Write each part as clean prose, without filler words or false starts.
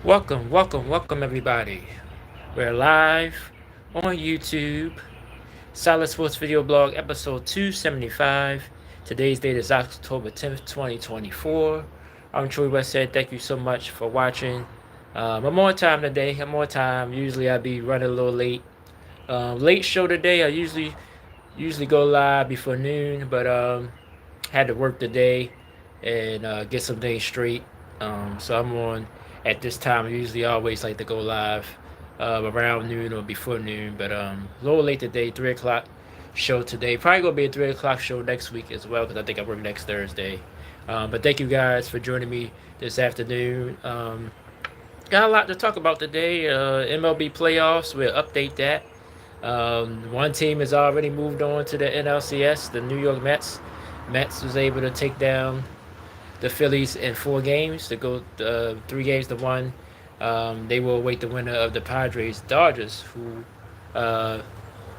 Welcome, everybody. We're live on YouTube. Solid Sports Video Blog, episode 275. Today's date is October 10th, 2024. I'm Troy Westhead. Thank you so much for watching. I'm on time today. I'm on time. Usually I'd be running a little late. Late show today. I usually go live before noon, but had to work today and get some things straight. So I'm on at this time. I usually always like to go live around noon or before noon, but a little late today. 3 o'clock show today. Probably gonna be a 3 o'clock show next week as well because I think I work next Thursday. But thank you guys for joining me this afternoon. Got a lot to talk about today. MLB Playoffs. We'll update that. One team has already moved on to the NLCS, the New York Mets. Mets was able to take down the Phillies in 4 games to go 3 games to 1. They will await the winner of the Padres Dodgers, who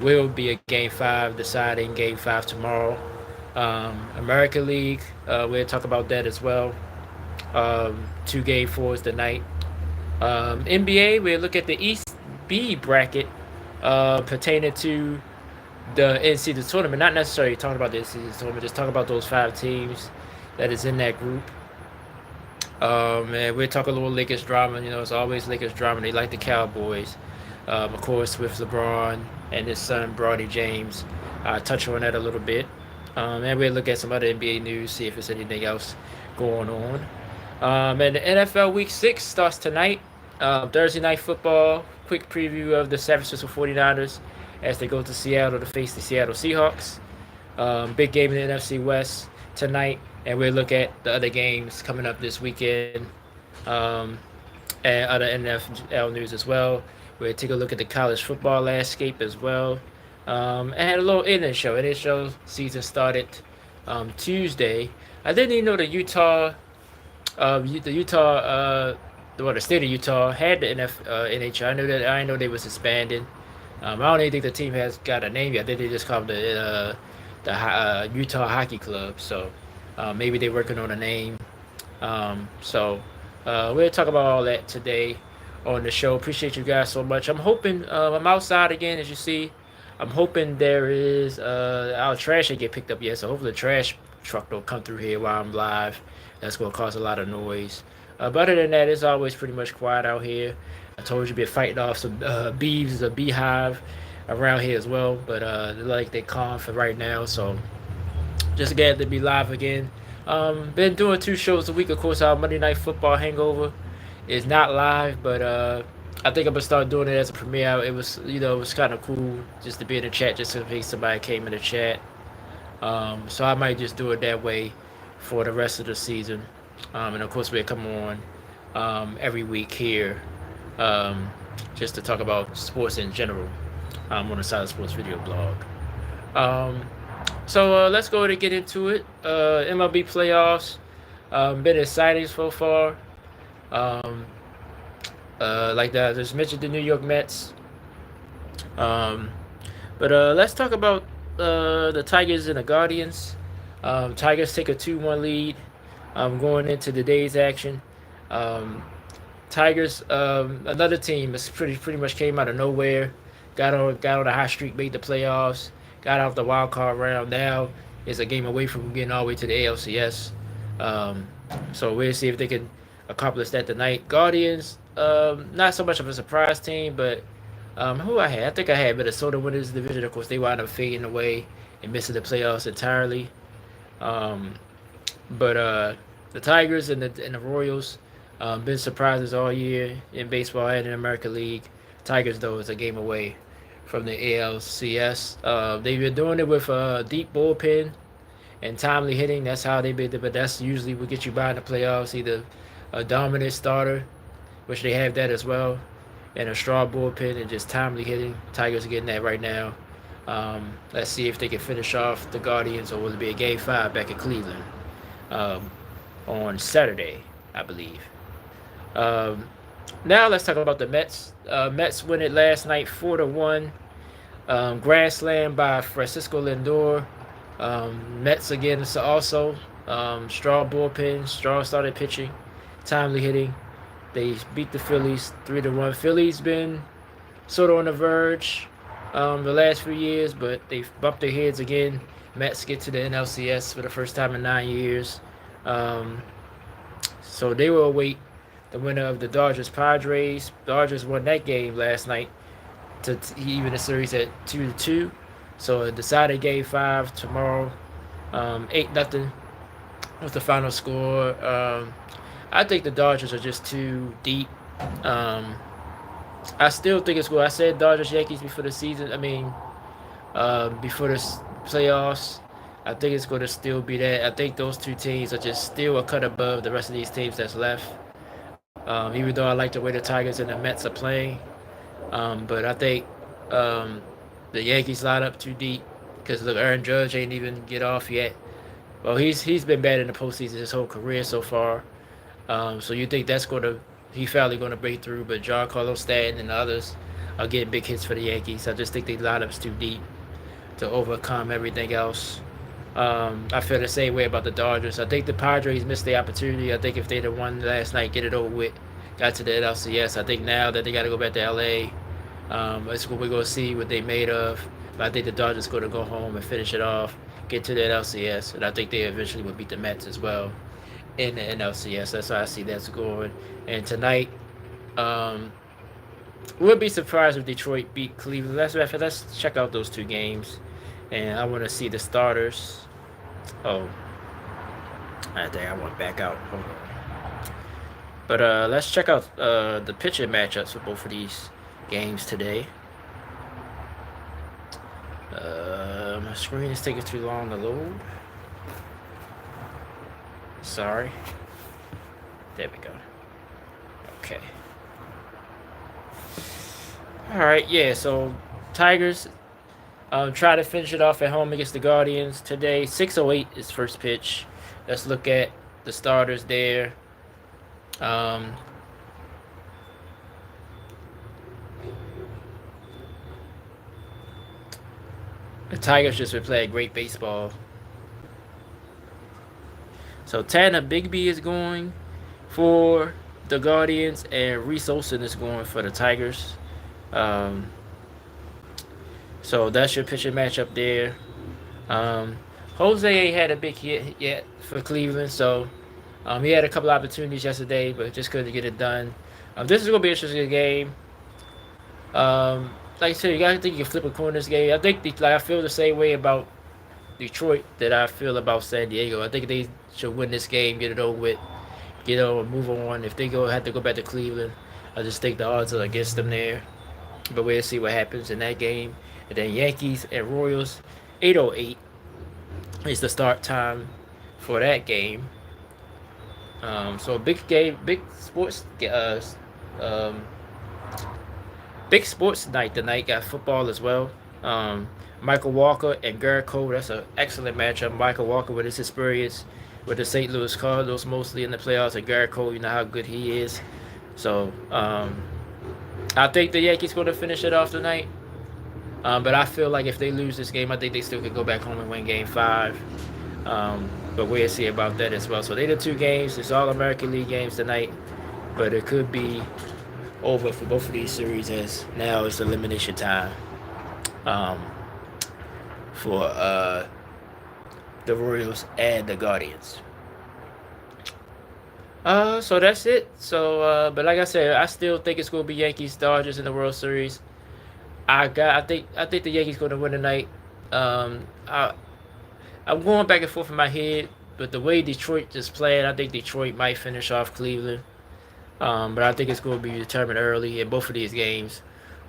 will be a Game 5 deciding Game 5 tomorrow. American League, we'll talk about that as well. 2 Game 4s tonight. NBA, we'll look at the East B bracket pertaining to the NCAA tournament. Not necessarily talking about the NCAA tournament, just talk about those 5 teams that is in that group. And we'll talk a little Lakers drama. You know, it's always Lakers drama. They like the Cowboys. Of course, with LeBron and his son, Bronny James. Touch on that a little bit. And we'll look at some other NBA news, see if there's anything else going on. And the NFL Week 6 starts tonight. Thursday Night Football. Quick preview of the San Francisco 49ers as they go to Seattle to face the Seattle Seahawks. Big game in the NFC West tonight. And we'll look at the other games coming up this weekend and other NFL news as well. We'll take a look at the college football landscape as well. And a little NN show. NN show season started Tuesday. I didn't even know the the state of Utah had the NHL. I didn't know they was expanding. I don't even think the team has got a name yet. I think they just called the Utah Hockey Club. So maybe they're working on a name. We'll talk about all that today on the show. Appreciate you guys so much. I'm hoping I'm outside again, as you see. I'm hoping there is our trash ain't get picked up yet. So hopefully the trash truck don't come through here while I'm live. That's gonna cause a lot of noise. But other than that, it's always pretty much quiet out here. I told you, be fighting off some beeves, a beehive around here as well. But they're calm for right now. So just glad to be live again. Been doing 2 shows a week. Of course, our Monday Night Football Hangover is not live, but I think I'm gonna start doing it as a premiere. It was kind of cool just to be in the chat, just in case somebody came in the chat. So I might just do it that way for the rest of the season. And of course, we'll come on every week here just to talk about sports in general on the Solid Sports Video Blog. So let's go ahead and get into it. MLB playoffs. Been exciting so far. Like that, I just mentioned the New York Mets. But let's talk about the Tigers and the Guardians. Tigers take a 2-1 lead going into the day's action. Tigers, another team that's pretty much came out of nowhere, got on a hot streak, made the playoffs, got off the wild card round. Now is a game away from getting all the way to the ALCS. So we'll see if they can accomplish that tonight. Guardians, not so much of a surprise team, but who I think I had Minnesota win this division. Of course, they wound up fading away and missing the playoffs entirely. But the Tigers and the Royals been surprises all year in baseball and in the American League. Tigers, though, is a game away from the ALCS. They've been doing it with a deep bullpen and timely hitting. That's how they've been, but that's usually what gets you by in the playoffs. Either a dominant starter, which they have that as well, and a strong bullpen and just timely hitting. Tigers are getting that right now. Let's see if they can finish off the Guardians, or will it be a Game 5 back in Cleveland on Saturday, I believe. Now let's talk about the Mets. Mets win it last night 4-1. Grand slam by Francisco Lindor. Mets again also strong bullpen, strong started pitching, timely hitting. They beat the Phillies 3-1. Phillies been sort of on the verge the last few years, but they've bumped their heads again. Mets get to the NLCS for the first time in 9 years. Um, so they will await the winner of the Dodgers Padres. Dodgers won that game last night to even the series at 2-2. So a decided game 5 tomorrow. 8-0 was the final score. I think the Dodgers are just too deep. I still think it's good. I said Dodgers Yankees before the season. Before the playoffs. I think it's going to still be that. I think those two teams are just still a cut above the rest of these teams that's left. Even though I like the way the Tigers and the Mets are playing, but I think the Yankees line up too deep because look, Aaron Judge ain't even get off yet. Well, he's been bad in the postseason his whole career so far. So you think he finally gonna break through? But Giancarlo Stanton and others are getting big hits for the Yankees. I just think the lineup's too deep to overcome everything else. I feel the same way about the Dodgers. I think the Padres missed the opportunity. I think if they'd have won last night, get it over with, got to the NLCS. I think now that they got to go back to LA, it's what we're going to see what they made of. But I think the Dodgers going to go home and finish it off, get to the NLCS, and I think they eventually will beat the Mets as well in the NLCS. That's how I see that's going. And tonight, we'll be surprised if Detroit beat Cleveland. Let's check out those two games. And I want to see the starters. Oh, I think I went back out. Hold on. But let's check out the pitching matchups for both of these games today. My screen is taking too long to load. Sorry. There we go. Okay. All right. Yeah. So Tigers. Try to finish it off at home against the Guardians today. 6:08 is first pitch. Let's look at the starters there. The Tigers just been playing great baseball. So Tanner Bigby is going for the Guardians, and Reese Olson is going for the Tigers. So that's your pitching matchup there. Jose ain't had a big hit yet for Cleveland, so he had a couple opportunities yesterday, but just couldn't get it done. This is gonna be an interesting game. Like I said, you gotta think you can flip a coin in this game. I think I feel the same way about Detroit that I feel about San Diego. I think they should win this game, get it over with, move on. If they have to go back to Cleveland, I just think the odds are against them there. But we'll see what happens in that game. And then Yankees and Royals, 8:08 is the start time for that game. So big game, big sports night tonight. Got football as well. Michael Walker and Garrett Cole. That's an excellent matchup. Michael Walker with his experience with the St. Louis Cardinals, mostly in the playoffs, and Garrett Cole, you know how good he is. So I think the Yankees going to finish it off tonight. But I feel like if they lose this game, I think they still could go back home and win Game 5. But we'll see about that as well. So they did 2 games. It's all American League games tonight. But it could be over for both of these series as now it's elimination time for the Royals and the Guardians. So that's it. So, but like I said, I still think it's going to be Yankees Dodgers in the World Series. I think the Yankees going to win tonight. I'm going back and forth in my head, but the way Detroit is playing, I think Detroit might finish off Cleveland. But I think it's going to be determined early in both of these games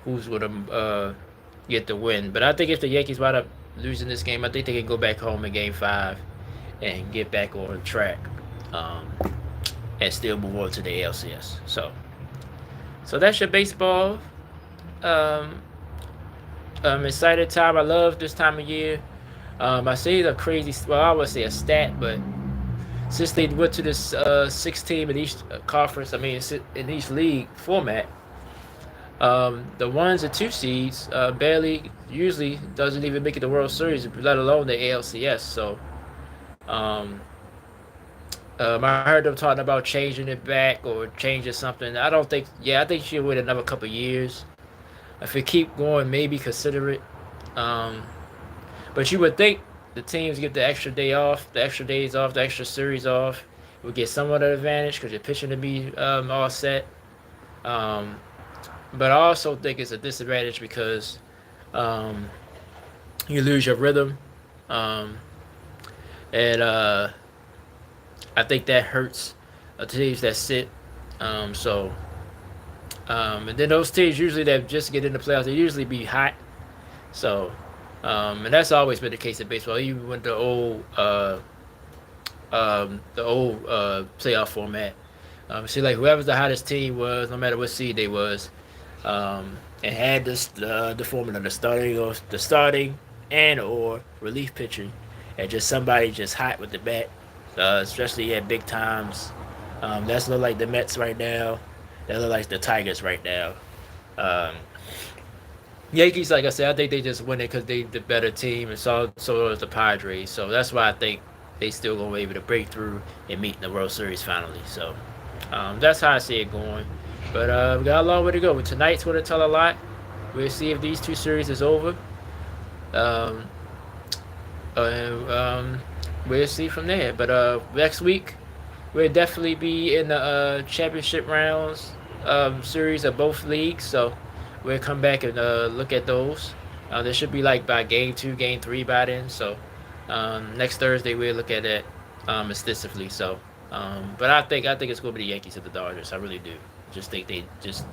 who's going to get the win. But I think if the Yankees wind up losing this game, I think they can go back home in Game 5 and get back on track and still move on to the ALCS. So that's your baseball. Excited time. I love this time of year. I say the crazy, well, I would say a stat, but since they went to this 6 team in each conference, in each league format, the 1s and 2 seeds barely usually doesn't even make it the World Series, let alone the ALCS. So I heard them talking about changing it back or changing something. I don't think. Yeah, I think she'll wait another couple years. If it keep going, maybe consider it. Um, but you would think the teams get the extra day off, the extra days off, the extra series off. Would get somewhat of an advantage because you're pitching to be all set. Um, but I also think it's a disadvantage because um, you lose your rhythm, um, and I think that hurts teams that sit. So and then those teams usually that just get in the playoffs, they usually be hot. So and that's always been the case in baseball, even with the old playoff format. See, like whoever's the hottest team was, no matter what seed they was, and had this the formula, the starting and or relief pitching, and just somebody just hot with the bat, especially at big times. That's look like the Mets right now. That look like the Tigers right now. Um, Yankees, like I said, I think they just win it because they the better team, and so is the Padres. So that's why I think they still gonna be able to break through and meet in the World Series finally. So that's how I see it going. But we got a long way to go. Tonight's going to tell a lot. We'll see if these two series is over. Um, and we'll see from there. But next week, we'll definitely be in the championship rounds series of both leagues. So we'll come back and look at those. There should be like by game 2, game 3 by then. So next Thursday, we'll look at it extensively. So. But I think it's going to be the Yankees and the Dodgers. I really do. Just think they just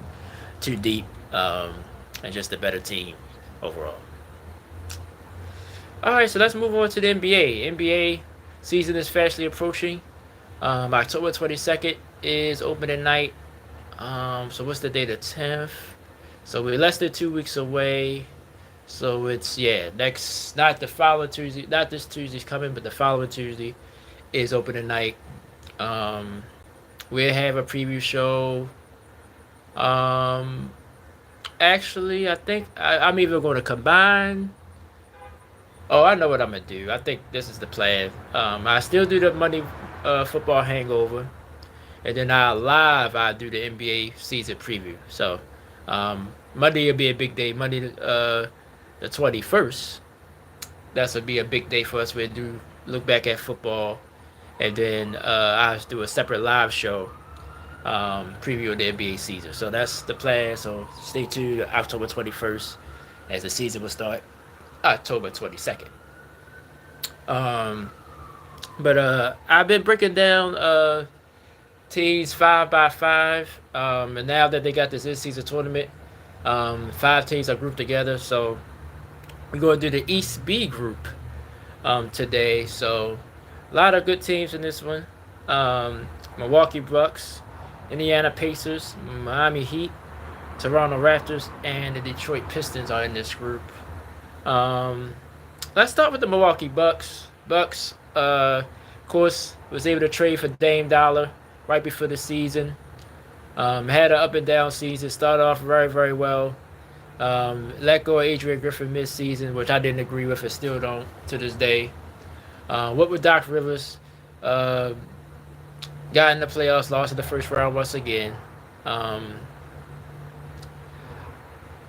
too deep and just a better team overall. All right, so let's move on to the NBA. NBA season is fastly approaching. October 22nd is opening night. So what's the date? The 10th. So we're less than 2 weeks away. So it's next, not the following Tuesday, not this Tuesday's coming, but the following Tuesday is opening night. We'll have a preview show. Actually, I think I'm even going to combine. Oh, I know what I'm gonna do. I think this is the plan. I still do the Monday football hangover, and then I do the NBA season preview. So Monday will be a big day. Monday, the 21st. That's gonna be a big day for us. We'll do look back at football. And then I'll do a separate live show preview of the NBA season. So that's the plan. So stay tuned October 21st as the season will start October 22nd. But I've been breaking down teams 5 by 5. And now that they got this in-season tournament, 5 teams are grouped together. So we're going to do the East B group today. So a lot of good teams in this one. Milwaukee Bucks, Indiana Pacers, Miami Heat, Toronto Raptors, and the Detroit Pistons are in this group. Let's start with the Milwaukee Bucks. Bucks, of course, was able to trade for Dame Dollar right before the season. Had an up and down season. Started off very, very well. Let go of Adrian Griffin mid-season, which I didn't agree with and still don't to this day. What with Doc Rivers? Got in the playoffs, lost in the first round once again.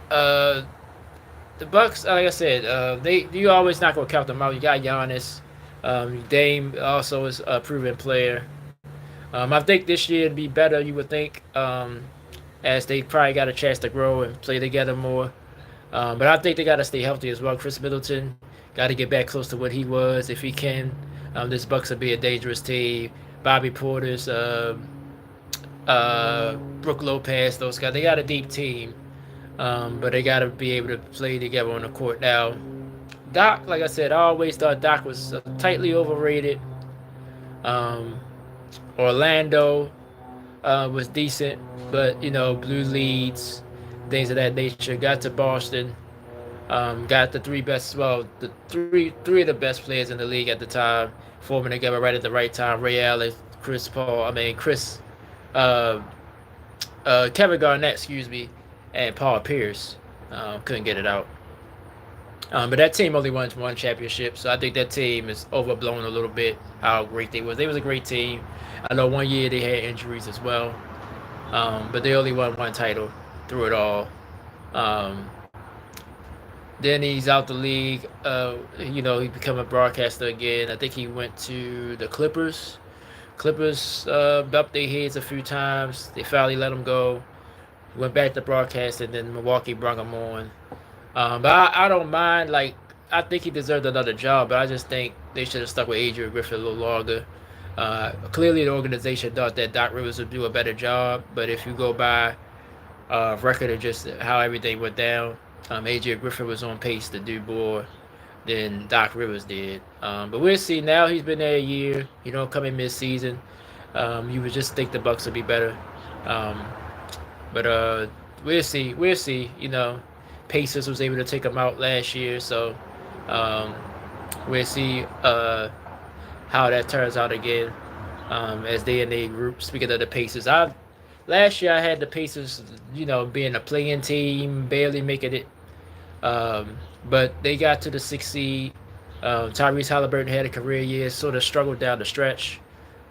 The Bucks, like I said, you always not gonna count them out. You got Giannis. Dame also is a proven player. I think this year it'd be better. You would think, as they probably got a chance to grow and play together more. But I think they got to stay healthy as well. Chris Middleton got to get back close to what he was if he can. This Bucks will be a dangerous team. Bobby Portis, Brook Lopez, those guys. They got a deep team, but they got to be able to play together on the court. Now, Doc, like I said, I always thought Doc was tightly overrated. Orlando was decent, but blue leads, things of that nature. Got to Boston, got the three of the best players in the league at the time, forming together right at the right time. Ray Allen, Kevin Garnett, and Paul Pierce. Couldn't get it out. But that team only won one championship, so I think that team is overblown a little bit. How great they was. They was a great team. I know one year they had injuries as well, but they only won one title through it all. Um, then he's out the league. He become a broadcaster again. I think he went to the Clippers. Clippers bumped their heads a few times. They finally let him go. Went back to broadcasting. Then Milwaukee brought him on. But I don't mind. Like, I think he deserved another job, but I just think they should have stuck with Adrian Griffin a little longer. Clearly, the organization thought that Doc Rivers would do a better job, but if you go by record of just how everything went down, Adrian Griffin was on pace to do more than Doc Rivers did. But we'll see. Now he's been there a year. Coming mid-season, you would just think the Bucks would be better. Um, but we'll see. We'll see. Pacers was able to take them out last year, so um, we'll see how that turns out again as they in a group. Speaking of the Pacers, last year I had the Pacers, being a play-in team, barely making it, but they got to the sixth seed. Tyrese Halliburton had a career year, sort of struggled down the stretch,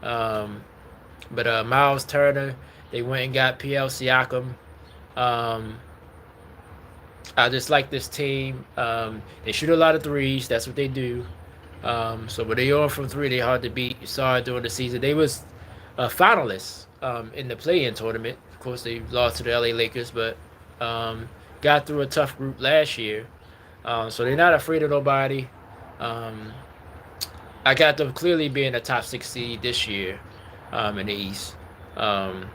um, but Miles Turner, they went and got PL Siakam. Um, I just like this team. They shoot a lot of threes. That's what they do. So when they on from three, they hard to beat. You saw it during the season. They was finalists in the play-in tournament. Of course, they lost to the LA Lakers, but got through a tough group last year. So they're not afraid of nobody. Um, I got them clearly being a top six seed this year in the East. Um,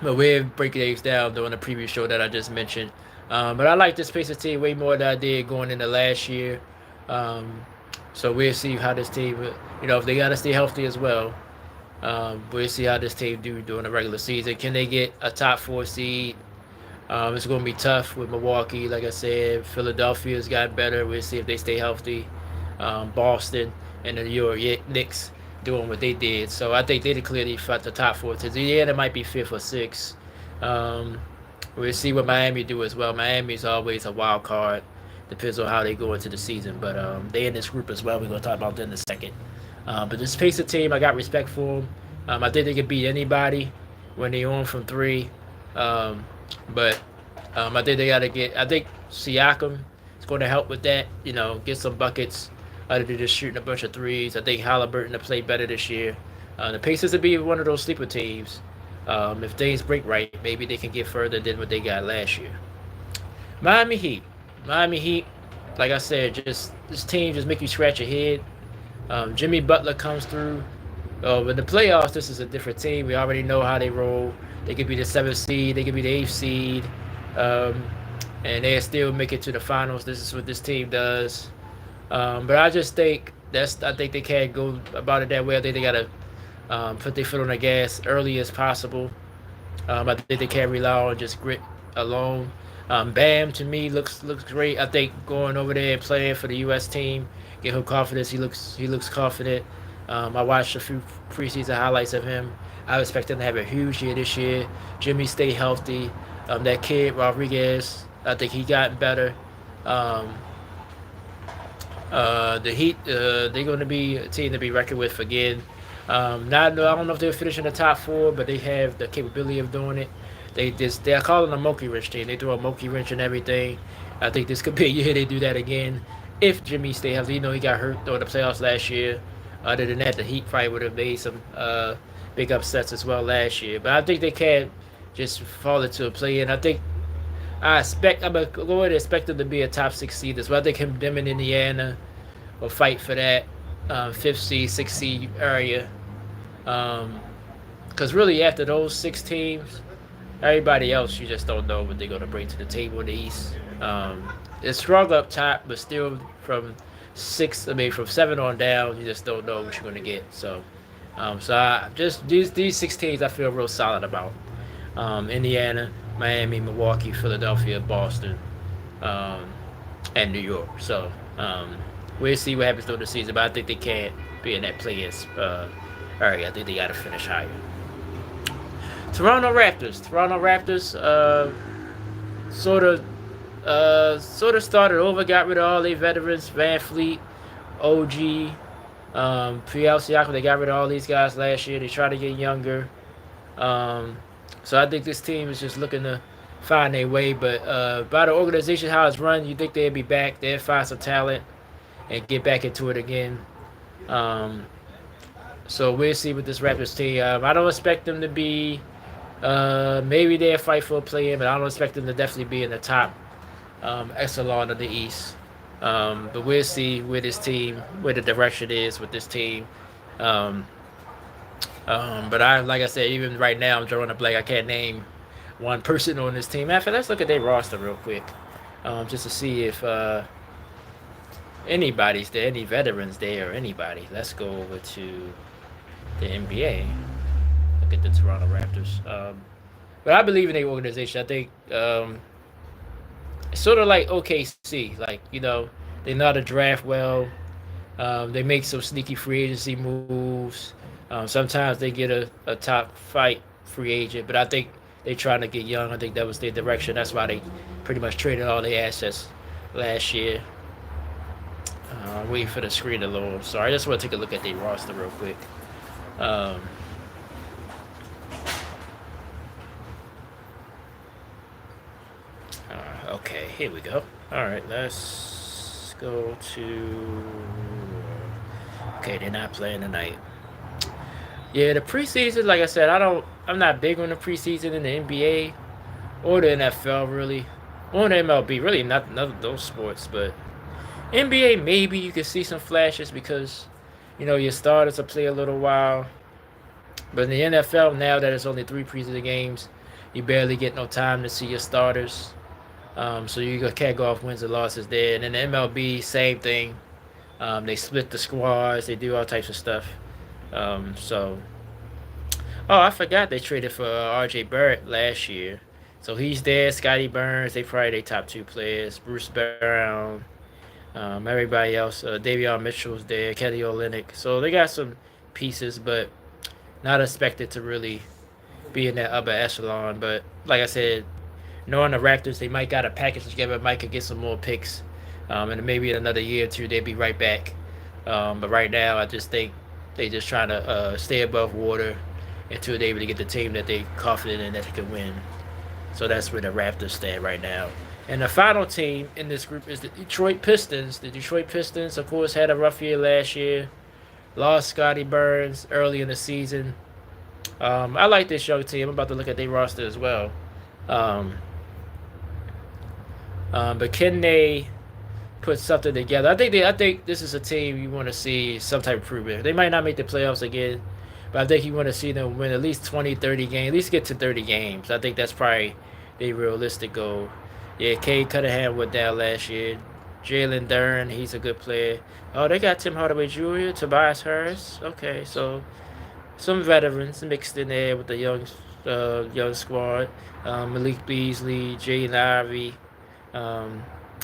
but we're breaking things down during the previous show that I just mentioned. But I like this Pacers team way more than I did going into last year. Um, so we'll see how this team, if they got to stay healthy as well. We'll see how this team do during the regular season. Can they get a top four seed? It's going to be tough with Milwaukee. Like I said, Philadelphia's got better. We'll see if they stay healthy. Boston and the New York Knicks doing what they did. So I think they clearly fought the top four teams. Yeah, they might be fifth or sixth. We'll see what Miami do as well. Miami's always a wild card. Depends on how they go into the season. But they in this group as well. We're going to talk about that in a second. But this Pacer team, I got respect for them. I think they can beat anybody when they on from three. But I think they got to get. I think Siakam is going to help with that. Get some buckets other than just shooting a bunch of threes. I think Halliburton to play better this year. The Pacers will be one of those sleeper teams. If things break right, maybe they can get further than what they got last year. Miami Heat. Miami Heat, like I said, just this team just make you scratch your head. Jimmy Butler comes through. In the playoffs, this is a different team. We already know how they roll. They could be the seventh seed. They could be the eighth seed. And they still make it to the finals. This is what this team does. But I just think I think they can't go about it that way. I think they gotta put their foot on the gas early as possible. I think they can't rely on just grit alone. Bam to me looks great. I think going over there and playing for the U.S. team, give him confidence. He looks confident. I watched a few preseason highlights of him. I expect him to have a huge year this year. Jimmy stay healthy. That kid Rodriguez, I think he got better. The Heat, they're going to be a team to be reckoned with again. I don't know if they'll finish in the top four, but they have the capability of doing it. They're calling a monkey wrench team. They throw a monkey wrench and everything. I think this could be a year they do that again. If Jimmy stay healthy, he got hurt during the playoffs last year. Other than that, the Heat probably would have made some big upsets as well last year. But I think they can't just fall into a play-in. I'm gonna go ahead and expect them to be a top six seed as well. I think them in Indiana will fight for that fifth seed, sixth seed area. Because really, after those six teams, everybody else you just don't know what they're gonna bring to the table in the East. It's strong up top, but still from seven on down, you just don't know what you're gonna get. So I just these six teams I feel real solid about. Indiana, Miami, Milwaukee, Philadelphia, Boston, and New York. So we'll see what happens during the season, but I think they can't be in that play-in area. I think they got to finish higher. Toronto Raptors, sort of sort of started over, got rid of all their veterans, Van Fleet, OG, Priel Siakam. They got rid of all these guys last year. They tried to get younger. Um, so I think this team is just looking to find their way. But by the organization, how it's run, you think they'd be back. They'd find some talent and get back into it again. Um, so we'll see with this Raptors team. I don't expect them to be. Maybe they'll fight for a play-in, but I don't expect them to definitely be in the top echelon of the East. But we'll see where this team, where the direction is with this team. Um, but like I said, even right now, I'm drawing a blank. I can't name one person on this team. After, let's look at their roster real quick, just to see if anybody's there, any veterans there, or anybody. Let's go over to the NBA. Look at the Toronto Raptors. But I believe in their organization. I think it's sort of like OKC. Like, they know how to draft well. They make some sneaky free agency moves. Sometimes they get a top fight free agent, but I think they're trying to get young. I think that was their direction. That's why they pretty much traded all their assets last year. Waiting for the screen to load. Sorry, I just want to take a look at their roster real quick. Okay, here we go. All right, let's go to. Okay, they're not playing tonight. Yeah, the preseason, like I said, I'm not big on the preseason in the NBA or the NFL really, or the MLB. Really, not none of those sports, but NBA maybe you can see some flashes because, your starters will play a little while. But in the NFL now that it's only 3 preseason games, you barely get no time to see your starters. So you can't go off wins and losses there. And in the MLB, same thing. They split the squads. They do all types of stuff. Oh, I forgot they traded for R.J. Barrett last year. So he's there. Scotty Burns, they probably their top 2 players. Bruce Brown, everybody else. Davion Mitchell's there. Kelly Olynyk. So they got some pieces, but not expected to really be in that upper echelon. But like I said, knowing the Raptors, they might got a package together. Might could get some more picks. And maybe in another year or two, they'll be right back. But right now, I just think they just trying to stay above water until they're able to get the team that they're confident in that they can win. So that's where the Raptors stand right now. And the final team in this group is the Detroit Pistons. The Detroit Pistons, of course, had a rough year last year. Lost Scotty Burns early in the season. I like this young team. I'm about to look at their roster as well. But can they put something together? I think this is a team you want to see some type of improvement. They might not make the playoffs again, but I think you want to see them win at least 20, 30 games, at least get to 30 games. I think that's probably the realistic goal. Yeah, Cade Cunningham went down last year. Jalen Duren, he's a good player. Oh, they got Tim Hardaway Jr., Tobias Harris. Okay, so some veterans mixed in there with the young squad. Malik Beasley, Jaden Ivey.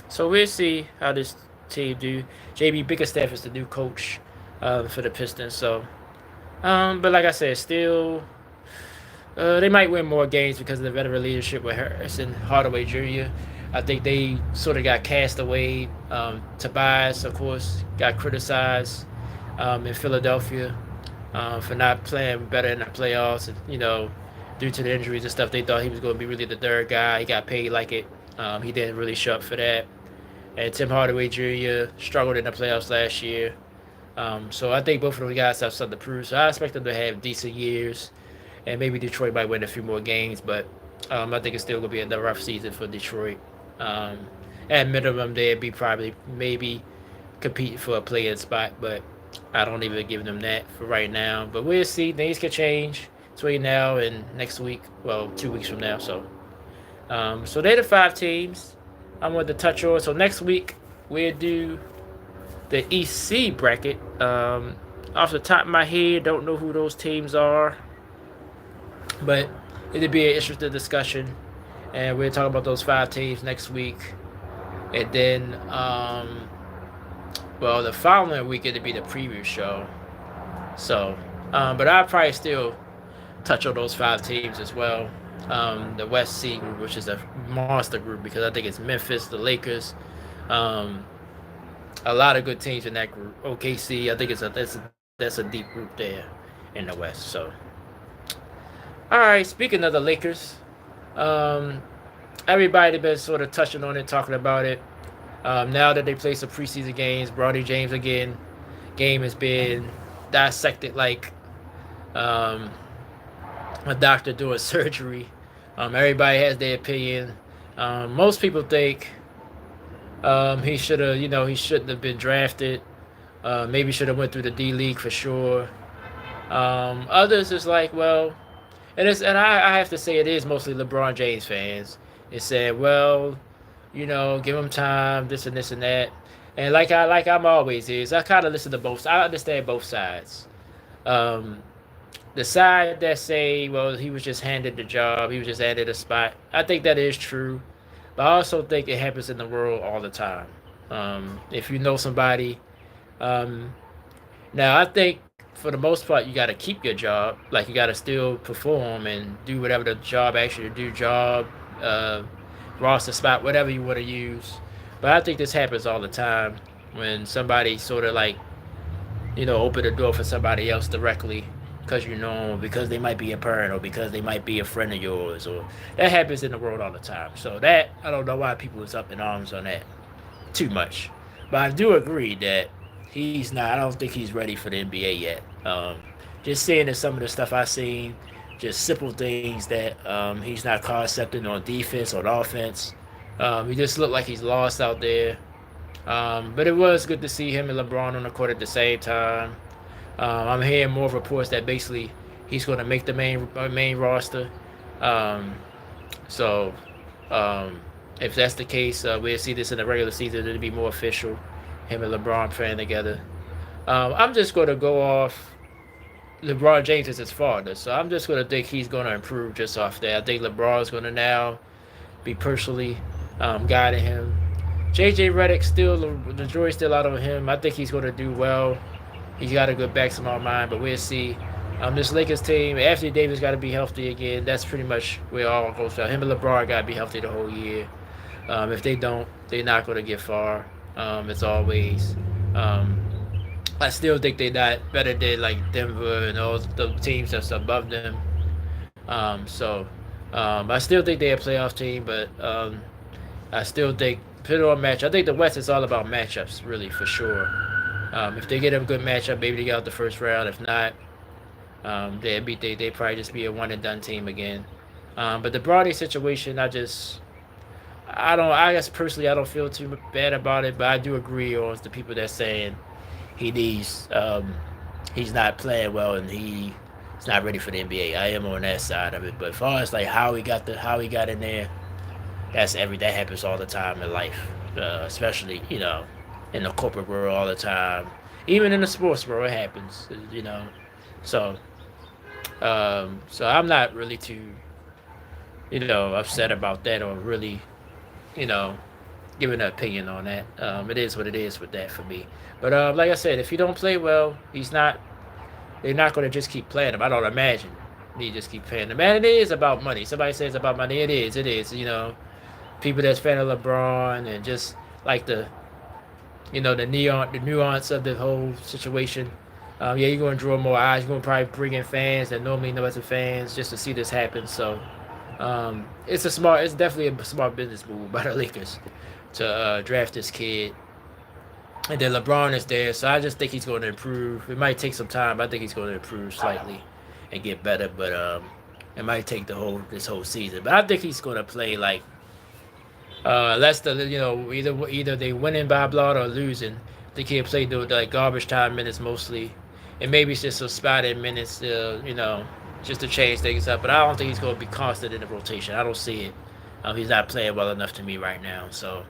So we'll see how this team do. JB Bickerstaff is the new coach for the Pistons. So, but like I said, still, they might win more games because of the veteran leadership with Harris and Hardaway Jr. I think they sort of got cast away. Tobias, of course, got criticized in Philadelphia for not playing better in the playoffs. And, due to the injuries and stuff, they thought he was going to be really the third guy. He got paid like it. He didn't really show up for that. And Tim Hardaway Jr. struggled in the playoffs last year. So I think both of those guys have something to prove. So I expect them to have decent years. And maybe Detroit might win a few more games. But I think it's still going to be a rough season for Detroit. At minimum, they'd be maybe competing for a play-in spot. But I don't even give them that for right now. But we'll see. Things can change between now and next week. Well, 2 weeks from now. So they're the 5 teams I wanted to touch on. So next week we'll do the EC bracket. Off the top of my head, don't know who those teams are, but it'll be an interesting discussion. And we'll talk about those 5 teams next week. And then, the following week it'll be the preview show. So, but I'll probably still touch on those 5 teams as well. the West C group, which is a monster group because I think it's Memphis, the Lakers, um, a lot of good teams in that group. OKC, I think that's a deep group there in the West. So, all right. Speaking of the Lakers, um, everybody been sort of touching on it, talking about it. Now that they play some preseason games, Bronny James again, game has been dissected like um, a doctor doing surgery. Everybody has their opinion. Most people think he should have, he shouldn't have been drafted. Maybe should have went through the D League for sure. Others is like, well, and I have to say it is mostly LeBron James fans. It said, well, give him time, this and this and that. And I'm always is, I kind of listen to both. I understand both sides. Um, the side that say, well, he was just handed the job, he was just handed a spot. I think that is true, but I also think it happens in the world all the time. If you know somebody, um, now I think for the most part you got to keep your job, like you got to still perform and do whatever the job asks you to do, job, uh, roster spot, whatever you want to use. But I think this happens all the time when somebody sort of like open the door for somebody else directly because because they might be a parent or because they might be a friend of yours, or that happens in the world all the time. So that I don't know why people is up in arms on that too much, but I do agree that he's not. I don't think he's ready for the NBA yet. Just seeing that some of the stuff I've seen, just simple things that he's not concepting on defense, on offense. He just looked like he's lost out there. But it was good to see him and LeBron on the court at the same time. I'm hearing more reports that basically he's going to make the main roster. Um, so if that's the case, we'll see this in the regular season. It'll be more official. Him and LeBron playing together. I'm just going to go off. LeBron James is his father, so I'm just going to think he's going to improve just off that. I think LeBron's going to now be personally guiding him. JJ Redick still, the jury's still out on him. I think he's going to do well. He's got a good basketball mind, but we'll see. This Lakers team, Anthony Davis got to be healthy again. That's pretty much where it all goes down. Him and LeBron got to be healthy the whole year. If they don't, they're not going to get far. As always. I still think they're not better than like Denver and all the teams that's above them. I still think they're a playoff team, but I still think put it on match. I think the West is all about matchups, really, for sure. If they get a good matchup, maybe they get out the first round. If not, they probably just be a one and done team again. But the Bronny situation, I guess personally I don't feel too bad about it, but I do agree on the people that saying he needs he's not playing well and he's not ready for the NBA. I am on that side of it. But as far as like how he got in there, that happens all the time in life, especially in the corporate world all the time. Even in the sports world, it happens. So so I'm not really too upset about that or really you know giving an opinion on that. It is what it is with that for me. But like I said, if he don't play well, they're not going to just keep playing him. I don't imagine they just keep playing him. And it is about money. Somebody says about money. It is. It is. People that's fan of LeBron and just like the nuance of the whole situation. Yeah, you're going to draw more eyes. You're going to probably bring in fans that normally know as fans just to see this happen. So it's definitely a smart business move by the Lakers to draft this kid. And then LeBron is there, so I just think he's going to improve. It might take some time, but I think he's going to improve slightly and get better. But it might take this whole season. But I think he's going to play like less the either they winning by blood or losing. I think he'll play the like garbage time minutes mostly, and maybe it's just some spotted minutes, just to change things up. But I don't think he's going to be constant in the rotation. I don't see it. He's not playing well enough to me right now. So.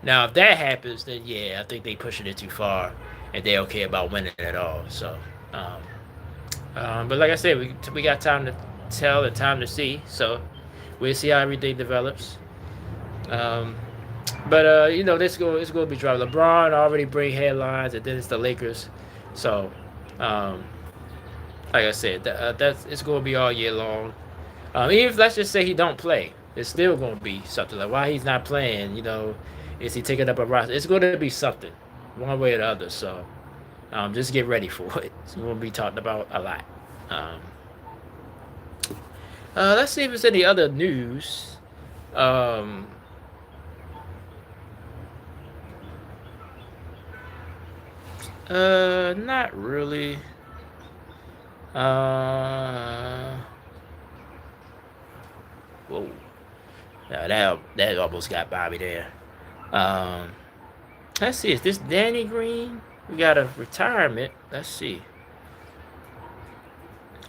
Now, if that happens, then yeah, I think they pushing it too far, and they don't care about winning at all. So, but like I said, we got time to tell and time to see. So, we'll see how everything develops. But it's going to be dry. LeBron already bring headlines, and then it's the Lakers. So, like I said, it's going to be all year long. Even if let's just say he don't play, it's still going to be something like why he's not playing. Is he taking up a roster? It's going to be something, one way or the other. So just get ready for it. It's going to be talked about a lot. Um, let's see if there's any other news. Um, not really. Whoa. That almost got Bobby there. Um, let's see. Is this Danny Green? We got a retirement. Let's see.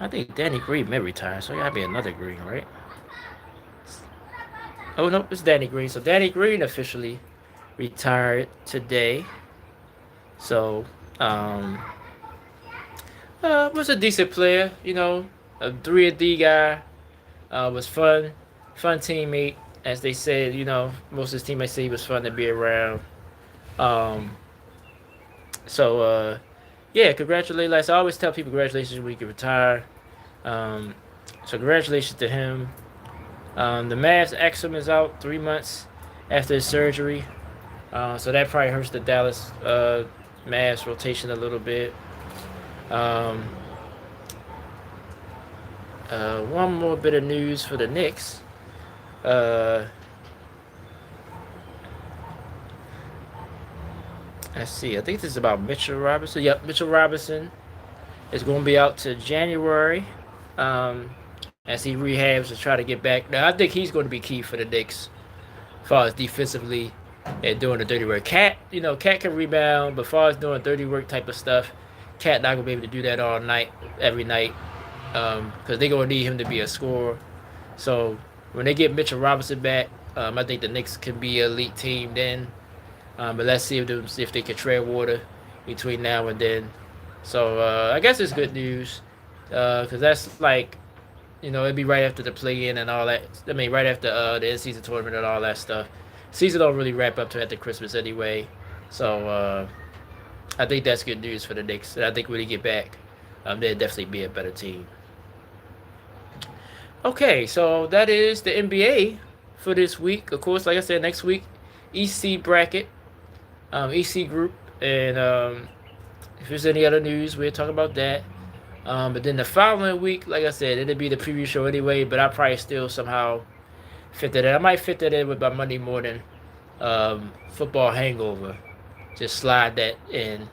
I think Danny Green may retire, so it gotta be another Green, right? Oh no, it's Danny Green. So Danny Green officially retired today. So was a decent player, a 3-and-D guy. Was fun teammate, as they said. Most of his teammates say he was fun to be around. Um, so yeah, congratulations. Like I always tell people, congratulations when you can retire. So congratulations to him. The Mavs Exum is out 3 months after his surgery, so that probably hurts the Dallas Mavs rotation a little bit. One more bit of news for the Knicks. Let's see. I think this is about Mitchell Robinson. Yep, Mitchell Robinson is going to be out to January as he rehabs to try to get back. Now, I think he's going to be key for the Knicks as far as defensively and doing the dirty work. Cat can rebound, but as far as doing dirty work type of stuff, Cat not going to be able to do that all night, every night, because they're going to need him to be a scorer. So when they get Mitchell Robinson back, I think the Knicks can be an elite team then. But let's see if they can tread water between now and then. So I guess it's good news because that's like, it'd be right after the play-in and all that. I mean, right after the in-season tournament and all that stuff. Season don't really wrap up to after Christmas anyway. So I think that's good news for the Knicks. And I think when they get back, they'll definitely be a better team. Okay, so that is the NBA for this week. Of course, like I said, next week, EC bracket. EC group, and if there's any other news, we'll talk about that. But then the following week, like I said, it'll be the preview show anyway, but I'll probably still somehow fit that in. I might fit that in with my Monday morning football hangover. Just slide that in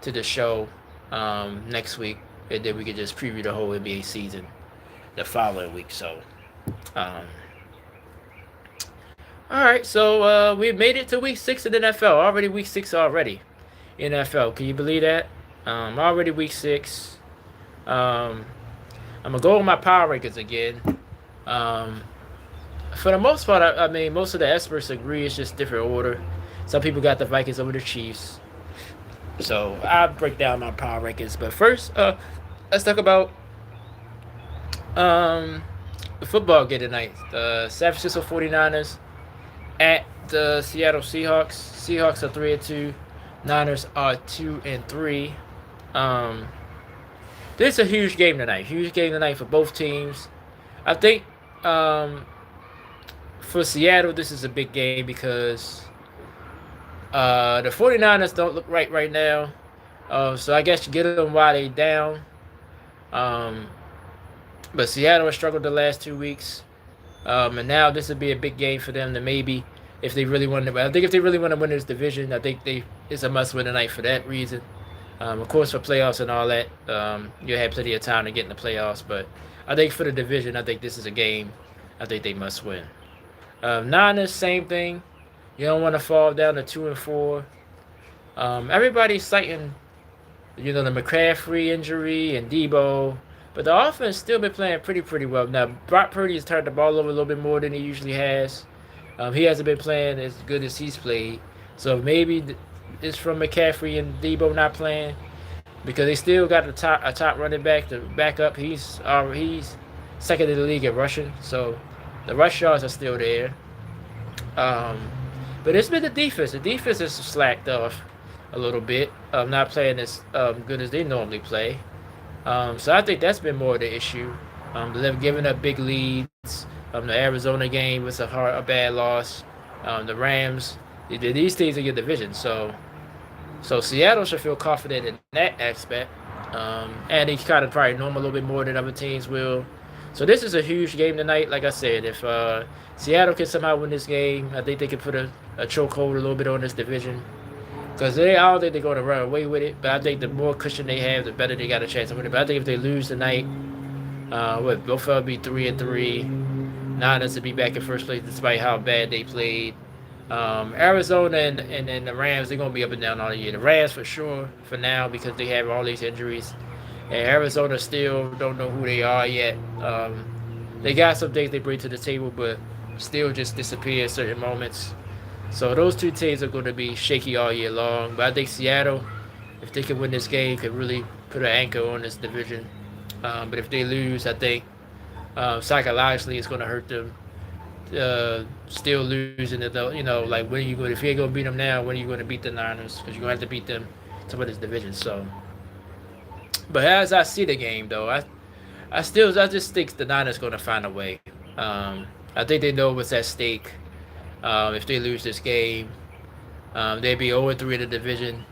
to the show next week, and then we can just preview the whole NBA season the following week. So, all right, so we made it to week 6 in the NFL. Already week 6 already in NFL. Can you believe that? Already week 6. I'm gonna go with my power rankings again. For the most part, I mean, most of the experts agree it's just different order. Some people got the Vikings over the Chiefs. So I'll break down my power rankings. But first, let's talk about the football game tonight. The San Francisco 49ers at the Seattle Seahawks. Seahawks are 3-2. Niners are 2-3. This is a huge game tonight. Huge game tonight for both teams. I think for Seattle, this is a big game because the 49ers don't look right now. So I guess you get them while they're down. But Seattle has struggled the last 2 weeks. And now this would be a big game for them to maybe, if they really want to. I think if they really want to win this division, I think it's a must-win tonight for that reason. Of course, for playoffs and all that, you have plenty of time to get in the playoffs. But I think for the division, I think this is a game I think they must win. Niners, same thing. You don't want to fall down to 2-4. Everybody's citing, the McCaffrey injury and Debo. But the offense still been playing pretty well. Now, Brock Purdy has turned the ball over a little bit more than he usually has. He hasn't been playing as good as he's played. So maybe it's from McCaffrey and Debo not playing because they still got a top running back to back up. He's second in the league at rushing. So the rush yards are still there. But it's been the defense. The defense has slacked off a little bit. Not playing as good as they normally play. So I think that's been more of the issue. They're giving up big leads. The Arizona game was a bad loss. The Rams, these teams are your division, so Seattle should feel confident in that aspect, and they kind of probably know them a little bit more than other teams will. So this is a huge game tonight. Like I said, if Seattle can somehow win this game, I think they can put a chokehold a little bit on this division. Because I don't think they're going to run away with it, but I think the more cushion they have, the better they got a chance of winning. But I think if they lose tonight, both of them be 3-3. Niners to be back in first place despite how bad they played. Arizona and the Rams, they're going to be up and down all year. The Rams for sure for now because they have all these injuries. And Arizona still don't know who they are yet. They got some things they bring to the table, but still just disappear at certain moments. So those two teams are going to be shaky all year long. But I think Seattle, if they can win this game, could really put an anchor on this division. But if they lose, I think psychologically it's going to hurt them. Still losing it though, like when are you going? If you ain't going to beat them now, when are you going to beat the Niners? Because you're going to have to beat them to win this division. So, but as I see the game though, I just think the Niners going to find a way. I think they know what's at stake. If they lose this game, they'd be 0-3 in the division.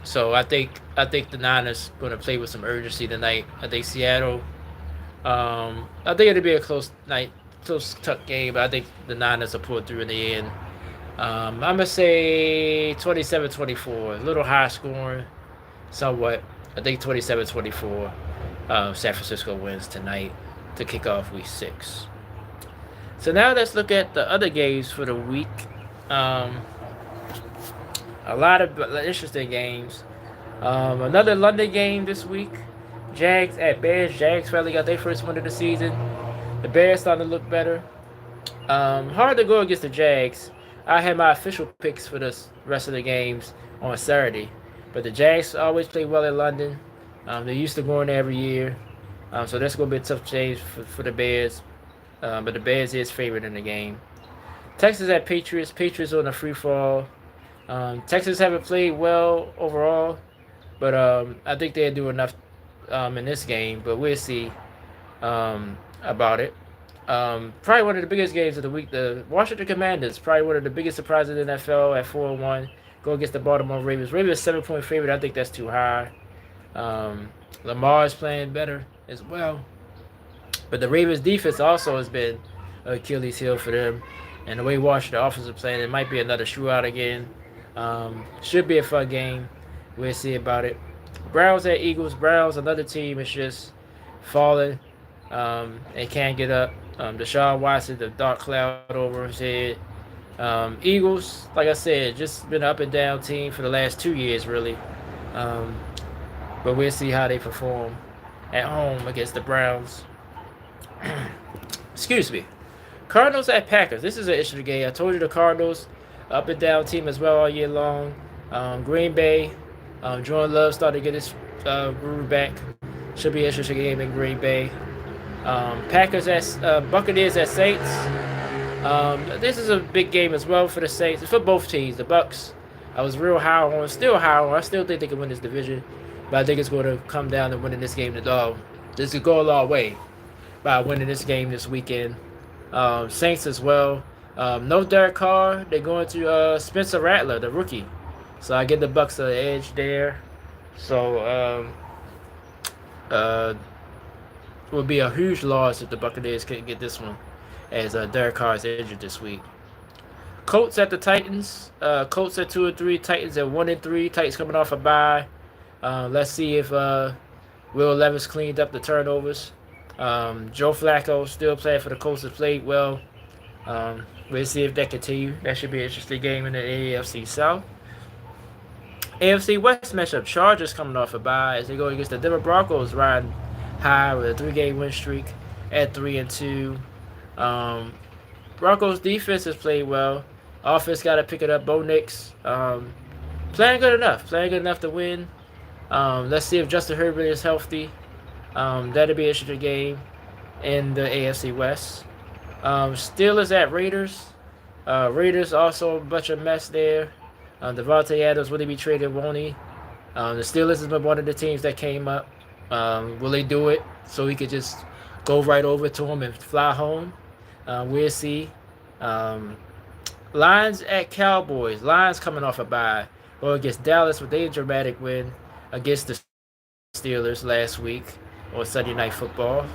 So I think the Niners going to play with some urgency tonight. I think Seattle. I think it'll be a close night, close tough game, but I think the Niners will pull through in the end. I'm gonna say 27-24, a little high scoring, somewhat. I think 27-24. San Francisco wins tonight to kick off Week 6. So now let's look at the other games for the week. A lot of interesting games. Another London game this week. Jags at Bears. Jags finally got their first win of the season. The Bears starting to look better. Hard to go against the Jags. I had my official picks for the rest of the games on Saturday. But the Jags always play well in London. They're used to going there every year. So that's going to be a tough change for the Bears. But the Bears is favored in the game. Texas at Patriots. Patriots on a free fall. Texas haven't played well overall. But I think they'll do enough in this game. But we'll see about it. Probably one of the biggest games of the week. The Washington Commanders, probably one of the biggest surprises in the NFL at 4-1. Go against the Baltimore Ravens. Ravens 7-point favorite. I think that's too high. Lamar is playing better as well. But the Ravens defense also has been Achilles heel for them. And the way Washington offense is playing, it might be another shootout again. Should be a fun game. We'll see about it. Browns at Eagles. Browns, another team is just falling and can't get up. Deshaun Watson, the dark cloud over his head. Eagles, like I said, just been an up and down team for the last 2 years, really. But we'll see how they perform at home against the Browns. Excuse me. Cardinals at Packers. This is an interesting game. I told you the Cardinals, up and down team as well all year long. Green Bay, Jordan Love started to get his groove back. Should be an interesting game in Green Bay. Packers at Buccaneers at Saints. This is a big game as well for the Saints. It's for both teams. The Bucs, I was real high on, still high on. I still think they can win this division, but I think it's going to come down to winning this game. This could go a long way by winning this game this weekend. Saints as well. No Derek Carr. They're going to Spencer Rattler, the rookie. So I get the Bucs an edge there. So would be a huge loss if the Buccaneers couldn't get this one, as Derek Carr is injured this week. Colts at the Titans. Colts at 2-3. Titans at 1-3. Titans coming off a bye. Let's see if Will Levis cleaned up the turnovers. Joe Flacco still playing for the Colts, has played well. We'll see if that continues. That should be an interesting game in the AFC South. AFC West matchup. Chargers coming off a bye as they go against the Denver Broncos, riding high with a 3-game win streak at 3-2. Broncos defense has played well. Offense got to pick it up. Bo Nix playing good enough to win. Let's see if Justin Herbert is healthy. That'll be an interesting game in the AFC West. Steelers at Raiders. Raiders also a bunch of mess there. Devontae Adams, will he be traded, won't he? The Steelers has been one of the teams that came up. Will they do it so he could just go right over to him and fly home? We'll see. Um, Lions at Cowboys. Lions coming off a bye. Well, against Dallas with a dramatic win against the Steelers last week on Sunday Night Football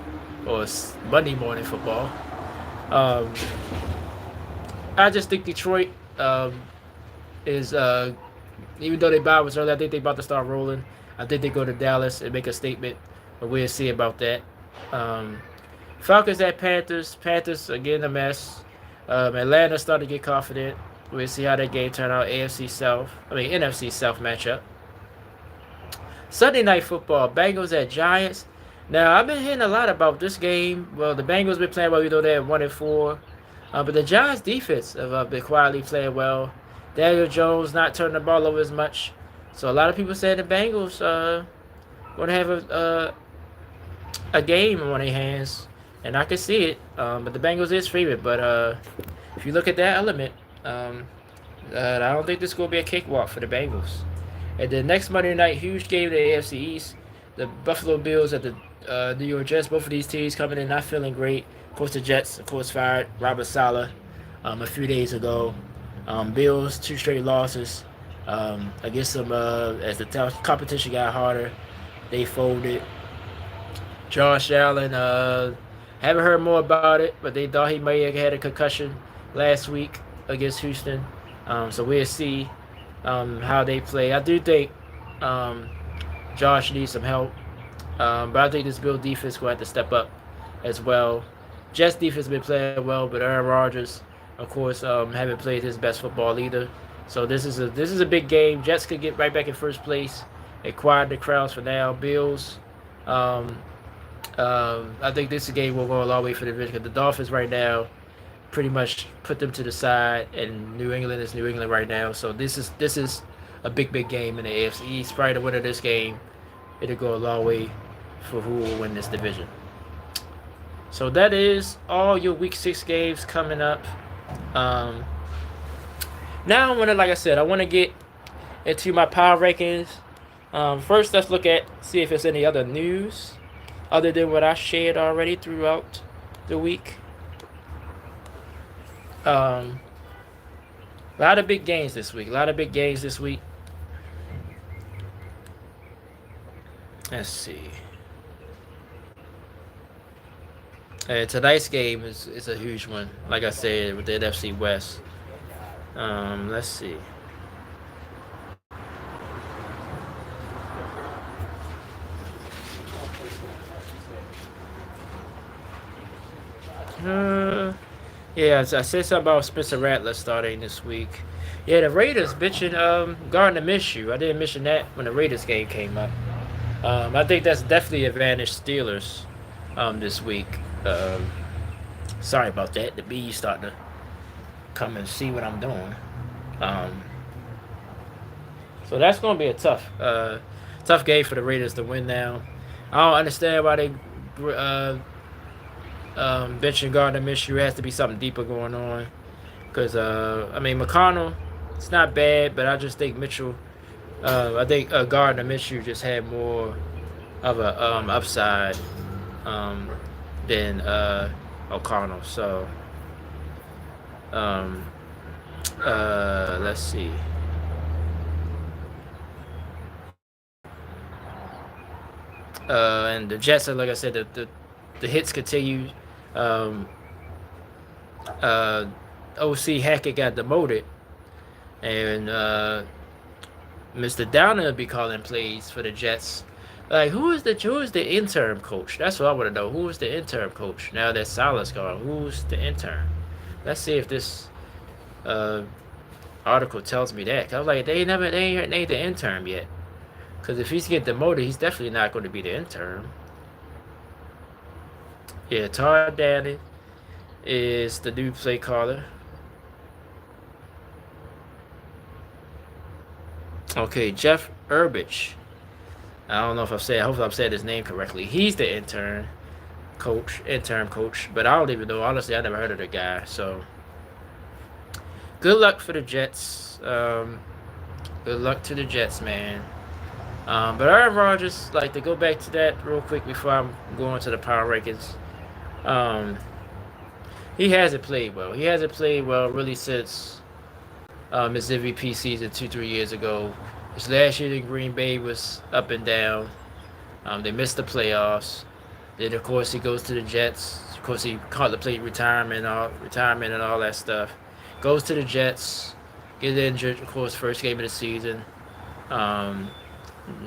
or Monday Morning Football. Um, I just think Detroit is even though they bye was early, I think they about to start rolling. I think they go to Dallas and make a statement, but we'll see about that. Um, Falcons at Panthers. Panthers again a mess. Atlanta starting to get confident. We'll see how that game turn out. NFC South matchup. Sunday Night Football. Bengals at Giants. Now I've been hearing a lot about this game. Well, the Bengals been playing well. We know they're 1-4, but the Giants defense have been quietly playing well. Daniel Jones not turning the ball over as much. So a lot of people say the Bengals going to have a game on their hands, and I can see it. But the Bengals is favorite. But if you look at that element, I don't think this is going to be a cakewalk for the Bengals. And the next Monday night, huge game in the AFC East. The Buffalo Bills at the New York Jets. Both of these teams coming in not feeling great. Of course, the Jets, of course, fired Robert Saleh a few days ago. Bills, 2 straight losses against them as the competition got harder. They folded. Josh Allen, haven't heard more about it, but they thought he may have had a concussion last week against Houston. So we'll see how they play. I do think Josh needs some help, but I think this Bill defense will have to step up as well. Jets defense has been playing well, but Aaron Rodgers, of course, haven't played his best football either. So this is a big game. Jets could get right back in first place. They quiet the crowds for now. Bills. I think this game will go a long way for the division. The Dolphins right now pretty much put them to the side, and New England is New England right now. So this is a big game in the AFC East. Probably the winner of this game, it'll go a long way for who will win this division. So that is all your Week 6 games coming up. Now I want to, like I said, I want to get into my power rankings. First, let's see if there's any other news other than what I shared already throughout the week. A lot of big games this week. Let's see. Tonight's game is a huge one. Like I said, with the NFC West. Let's see. Yeah, I said something about Spencer Rattler starting this week. Yeah, the Raiders bitching Gardner Minshew. I didn't mention that when the Raiders game came up. I think that's definitely advantaged Steelers this week. Sorry about that. The bees starting to come and see what I'm doing. So that's going to be a tough game for the Raiders to win now. I don't understand why they benching Gardner Minshew. Has to be something deeper going on. Because, McConnell, it's not bad, but I just think I think Gardner Minshew just had more of a upside than O'Connell. So, let's see. And the Jets, like I said, the hits continue. OC Hackett got demoted, and Mr. Downer will be calling plays for the Jets. Like, who is the interim coach? That's what I want to know. Who is the interim coach now that Saleh's gone? Who's the intern? Let's see if this article tells me that. 'Cause I was like, they ain't the intern yet. Because if he's getting demoted, he's definitely not going to be the intern. Yeah, Todd Danny is the new play caller. Okay, Jeff Urbich. I don't know if hopefully I've said his name correctly. He's the interim coach, but I don't even know. Honestly, I never heard of the guy. So, good luck for the Jets. Good luck to the Jets, man. But Aaron Rodgers, like to go back to that real quick before I'm going to the power rankings. Um, he hasn't played well. He hasn't played well really since his MVP season 2, 3 years ago. His last year in Green Bay was up and down. They missed the playoffs. Then of course he goes to the Jets. Of course he contemplated retirement and all that stuff. Goes to the Jets, gets injured. Of course, first game of the season. Um,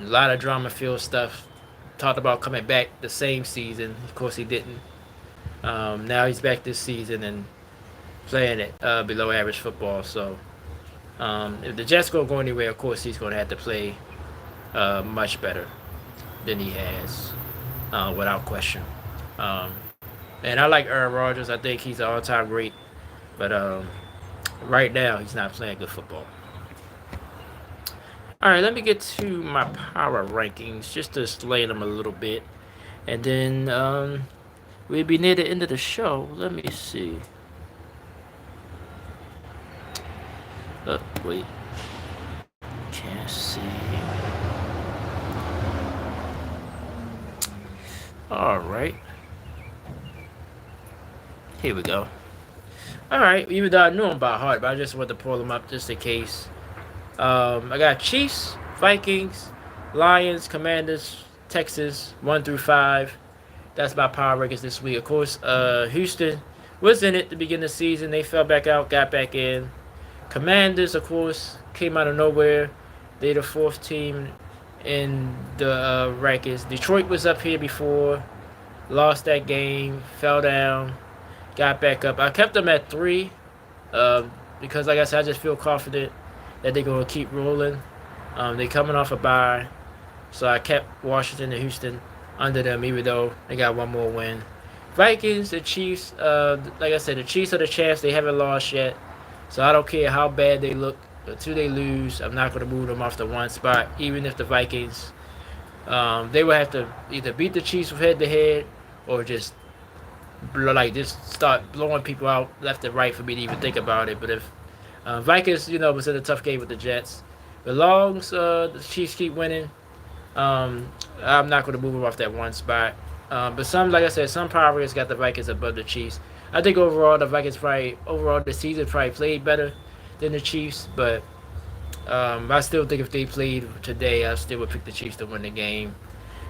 a lot of drama-filled stuff. Talked about coming back the same season. Of course he didn't. Now he's back this season and playing it below average football. So if the Jets go anywhere, of course he's going to have to play much better than he has, without question. Um, and I like Aaron Rodgers. I think he's an all-time great, but right now he's not playing good football. All right, let me get to my power rankings just to explain them a little bit, and then we'll be near the end of the show. Let me see. Wait. Can't see. All right. Here we go. All right. Even though I knew them by heart, but I just wanted to pull them up just in case. I got Chiefs, Vikings, Lions, Commanders, Texas, 1 through 5. That's my power rankings this week. Of course, Houston was in it at the beginning of the season. They fell back out, got back in. Commanders, of course, came out of nowhere. They're the 4th team in the rankings. Detroit was up here before, lost that game, fell down, got back up. I kept them at 3 because, like I said, I just feel confident that they're going to keep rolling. They're coming off a bye, so I kept Washington and Houston under them, even though they got one more win. Vikings, the Chiefs, like I said, the Chiefs are the champs. They haven't lost yet, so I don't care how bad they look. Until they lose, I'm not going to move them off the 1 spot, even if the Vikings, they will have to either beat the Chiefs head-to-head or just start blowing people out left and right for me to even think about it. But if Vikings, was in a tough game with the Jets, as long as the Chiefs keep winning, I'm not going to move them off that 1 spot. But like I said, some power rankings got the Vikings above the Chiefs. I think overall the Vikings the season probably played better than the Chiefs, but I still think if they played today, I still would pick the Chiefs to win the game.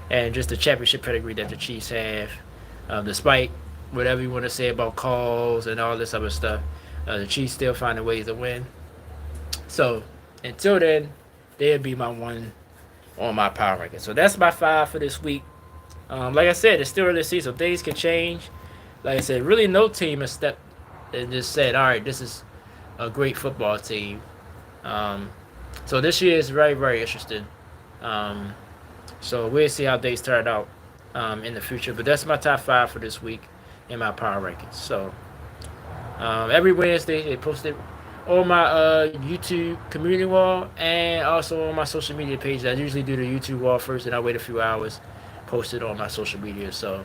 And just the championship pedigree that the Chiefs have, despite whatever you want to say about calls and all this other stuff, the Chiefs still finding ways to win. So until then, they'll be my 1 on my power ranking. So that's my 5 for this week. Like I said, it's still early season, so things can change. Like I said, really no team has stepped and just said, all right, this is a great football team. So this year is very, very interesting. So we'll see how things turn out in the future. But that's my top 5 for this week in my power rankings. So every Wednesday they post it on my YouTube community wall and also on my social media page. I usually do the YouTube wall first, and I wait a few hours, post it on my social media. So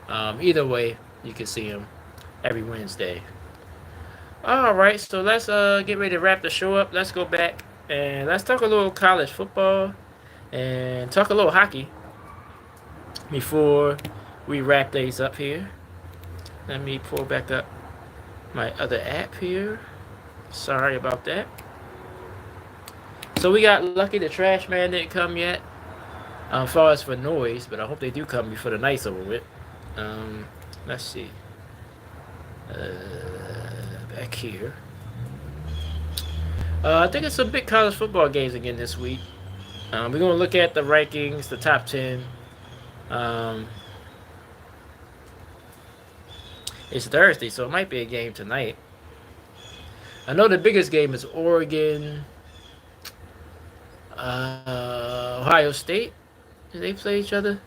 either way, you can see them every Wednesday. All right, so let's get ready to wrap the show up. Let's go back and let's talk a little college football and talk a little hockey before we wrap things up here. Let me pull back up my other app here. Sorry about that. So we got lucky the trash man didn't come yet, as far as for noise, but I hope they do come before the night's over with. Let's see. Back here. I think it's some big college football games again this week. We're going to look at the rankings, the top 10. It's Thursday, so it might be a game tonight. I know the biggest game is Oregon, Ohio State. Do they play each other?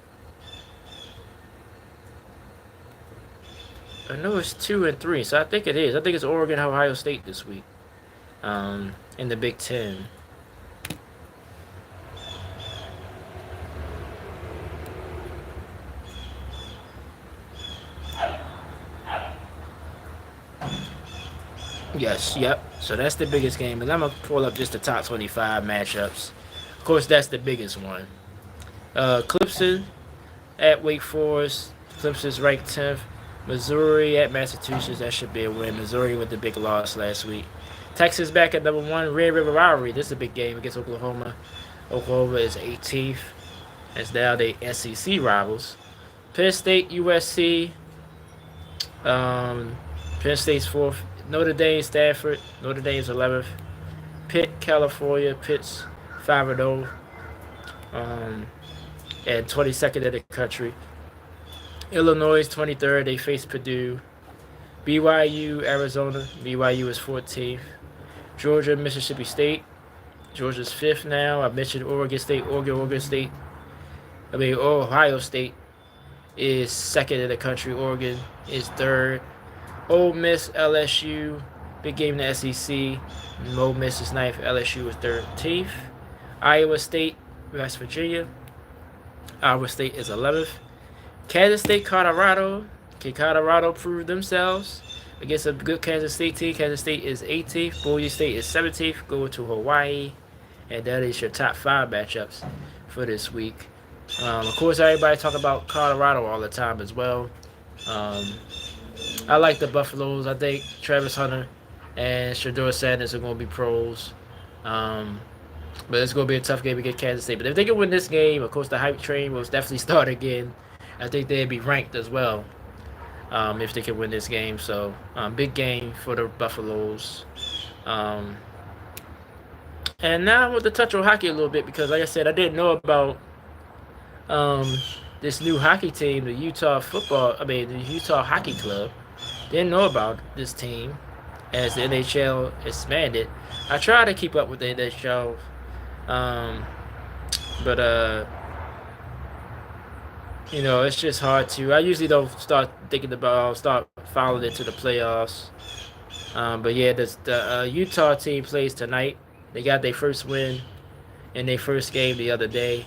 I know it's 2 and 3, so I think it is. I think it's Oregon, Ohio State this week, in the Big Ten. Yes, yep. So that's the biggest game. And I'm going to pull up just the top 25 matchups. Of course, that's the biggest one. Clemson at Wake Forest. Clemson's ranked 10th. Missouri at Massachusetts. That should be a win. Missouri with the big loss last week. Texas back at number 1. Red River Rivalry. This is a big game against Oklahoma. Oklahoma is 18th. As now they SEC rivals. Penn State, USC. Penn State's 4th. Notre Dame, Stanford. Notre Dame's 11th. Pitt, California. Pitt's 5-0. And 22nd in the country. Illinois 23rd. They face Purdue. BYU, Arizona. BYU is 14th. Georgia, Mississippi State. Georgia's 5th now. I mentioned Oregon State. Ohio State is 2nd in the country. Oregon is 3rd. Ole Miss, LSU. Big game in the SEC. Ole Miss is 9th. LSU is 13th. Iowa State, West Virginia. Iowa State is 11th. Kansas State, Colorado. Can Colorado prove themselves against a good Kansas State team? Kansas State is 18th. Boise State is 17th. Going to Hawaii. And that is your top 5 matchups for this week. Of course, everybody talk about Colorado all the time as well. I like the Buffaloes. I think Travis Hunter and Shedeur Sanders are going to be pros. But it's going to be a tough game against Kansas State. But if they can win this game, of course, the hype train will definitely start again. I think they'd be ranked as well if they can win this game. So, big game for the Buffaloes. And now I want to touch on hockey a little bit because, like I said, I didn't know about this new hockey team, the Utah Hockey Club. Didn't know about this team as the NHL expanded. I try to keep up with the NHL, but it's just hard to. I usually don't start following it to the playoffs. But yeah, the Utah team plays tonight. They got their first win in their first game the other day.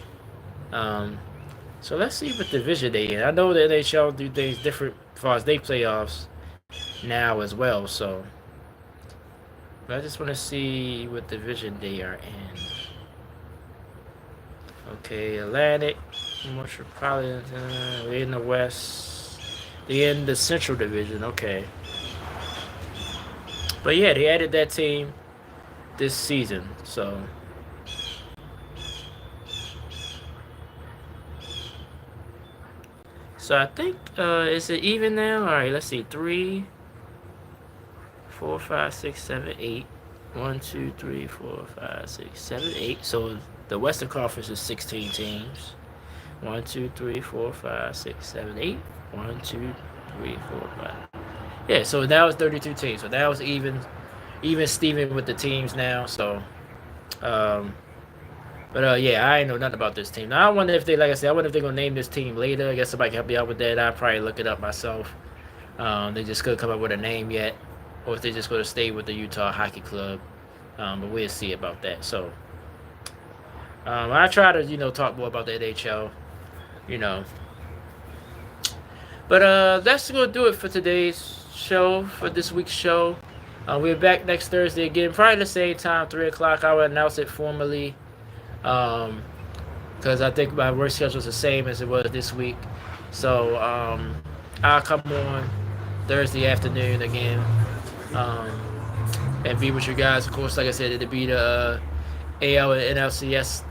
So let's see what division they in. I know the NHL do things different as far as they playoffs now as well. So, but I just want to see what division they are in. Okay, Atlantic, Metropolitan, we're in the West. They're in the Central Division. Okay. But yeah, they added that team this season. So. So I think, is it even now? All right, let's see. 3, 4, 5, 6, 7, 8. 1, 2, 3, 4, 5, 6, 7, 8. So the Western Conference is 16 teams. 1, 2, 3, 4, 5, 6, 7, 8. 1, 2, 3, 4, 5. Yeah, so now it's 32 teams. So now it's even Steven with the teams now. So, yeah, I ain't know nothing about this team. Now, I wonder if they're going to name this team later. I guess somebody can help me out with that. I'll probably look it up myself. They just couldn't come up with a name yet. Or if they're just going to stay with the Utah Hockey Club. But we'll see about that. So, I try to, talk more about the NHL. But that's going to do it for today's show, for this week's show. We're back next Thursday again, probably the same time, 3 o'clock. I will announce it formally. Because I think my work schedule is the same as it was this week. So I'll come on Thursday afternoon again and be with you guys. Of course, like I said, it'll be the AL and NLCS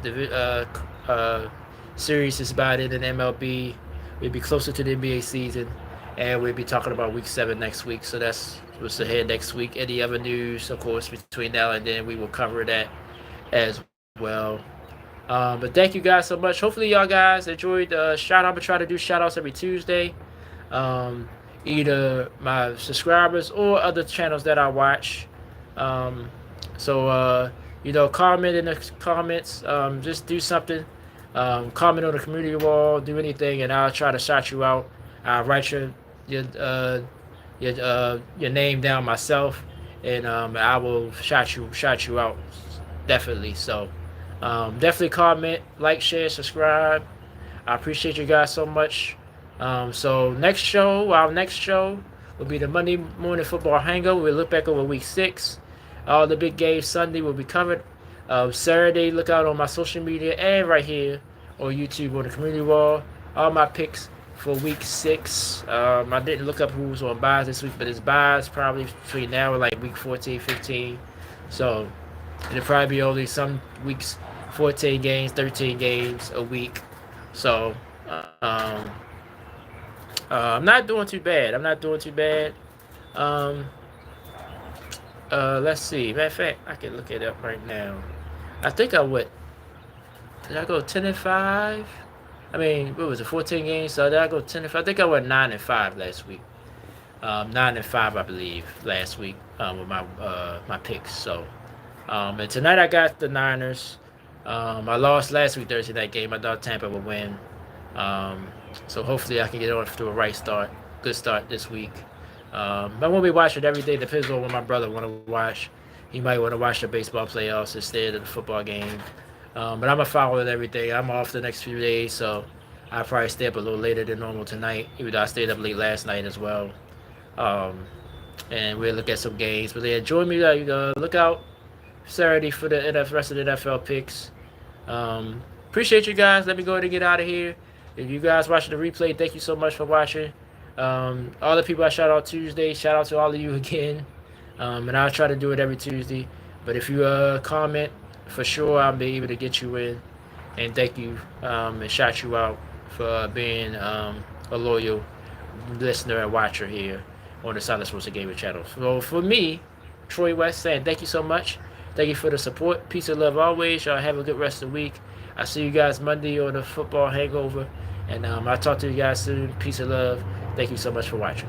series is about it, and MLB. We'll be closer to the NBA season, and we'll be talking about Week 7 next week. So that's what's ahead next week. Any other news, of course, between now and then, we will cover that as well. But thank you guys so much. Hopefully y'all guys enjoyed the shout out. I'm gonna try to do shout outs every Tuesday. Either my subscribers or other channels that I watch. So comment in the comments. Just do something. Comment on the community wall. Do anything, and I'll try to shout you out. I'll write your name down myself, and I will shout you out definitely. So. Definitely comment, like, share, subscribe. I appreciate you guys so much. So our next show will be the Monday Morning Football Hangover. We'll look back over Week 6. All the big games Sunday will be covered. Saturday, look out on my social media and right here on YouTube on the community wall. All my picks for week 6. I didn't look up who's on buys this week, but it's buys probably between now and like week 14, 15. So it'll probably be only some weeks 14 games, 13 games a week. So I'm not doing too bad. I'm not doing too bad. Um, let's see. Matter of fact, I can look it up right now. I think I would. Did I go 10-5? I mean, what was it? 14 games. So did I go 10-5? I think I went 9-5 last week. 9-5, I believe, last week with my picks. So, and tonight I got the Niners. I lost last week Thursday night game. I thought Tampa would win. Um, so hopefully I can get off to a good start this week. I won't be watching every day. Depends on what my brother want to watch. He might want to watch the baseball playoffs instead of the football game. But I'm gonna follow it every day. I'm off the next few days, so I'll probably stay up a little later than normal tonight. Even though I stayed up late last night as well. Um, and we'll look at some games. But yeah, join me. Look out Saturday for the rest of the NFL picks. Appreciate you guys. Let me go ahead and get out of here. If you guys watching the replay, thank you so much for watching. All the people I shout out Tuesday, shout out to all of you again. And I'll try to do it every Tuesday. But if you comment, for sure I'll be able to get you in. And thank you and shout you out for being a loyal listener and watcher here on the Silent Sports and Gaming channel. So for me, Troy West, saying thank you so much. Thank you for the support. Peace and love always. Y'all have a good rest of the week. I'll see you guys Monday on the football hangover. And I'll talk to you guys soon. Peace and love. Thank you so much for watching.